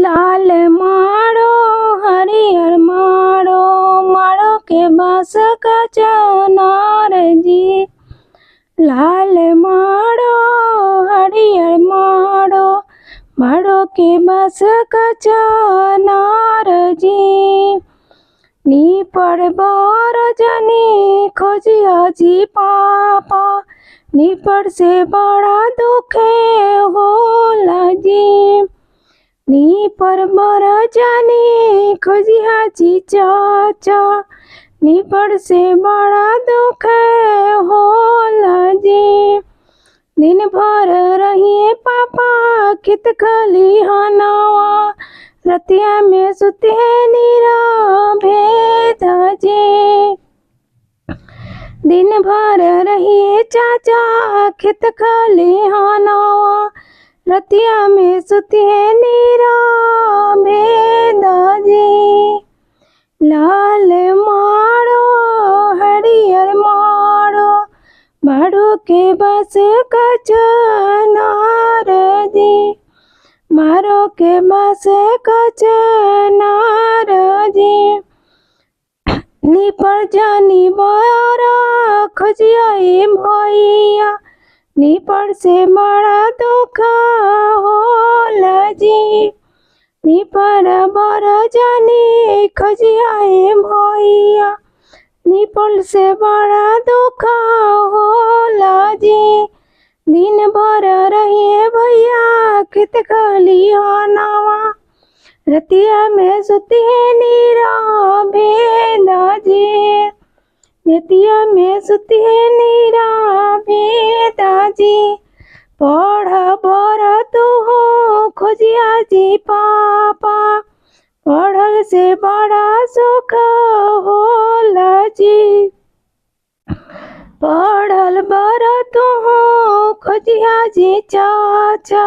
लाल माड़ो हरियर माड़ो, माड़ो के बास का चनार जी। लाल माड़ो हरियर माड़ो, माड़ो के बास का चनार जी। नी पर बार जनी खोजिया जी पापा, नी पर से बड़ा दुखे होला जी। नी पर बड़ा जानी खोजिया जी चाचा, नी पर से बड़ा दुख होला जी। दिन भर रहिए पापा खेत खलिहानवा, रतिया में सुते नीरा भेद जी। दिन भर रहिए चाचा खेत खलिहानवा, रतिया में सुते नीरा भेद जी। लाल माड़ो हरियर माड़ो, माड़ो के बास का चनार जी। माड़ो के बास का चनार जी। नी पर जानी बारा खोजिया भैया, नी पर से बड़ा दुख होला जी। नी पर बड़ा जानी खोजिया भैया, नी पर से बड़ा दुख होला जी। दिन भर रहिए भैया खेत खलिहानवा, रतिया में सुते नीरा भेद जी। रतिया में सुते नीरा भेद जी। पढ़ बर तू खोजिया जी पापा, पढ़ल से बड़ा सुख होला जी। पढ़ल बर तू खोजिया जी चाचा,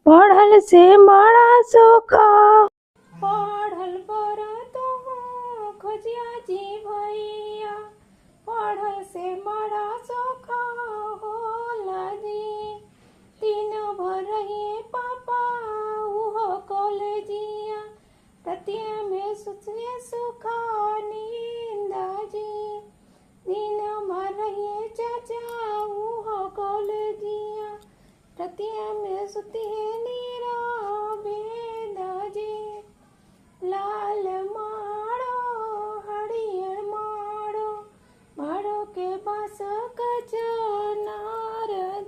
पढ़ल से बड़ा सुख। पढ़ल बर तू खोजिया जी भैया, पढ़ल से बड़ा सुख होला जी। दिन भर रहिए पापा उहो कॉलेजिया, रतिया में सुते सुखा नींद जी। दिन भर रहिए चाचा उहो कॉलेजिया, रतिया में सुते नींद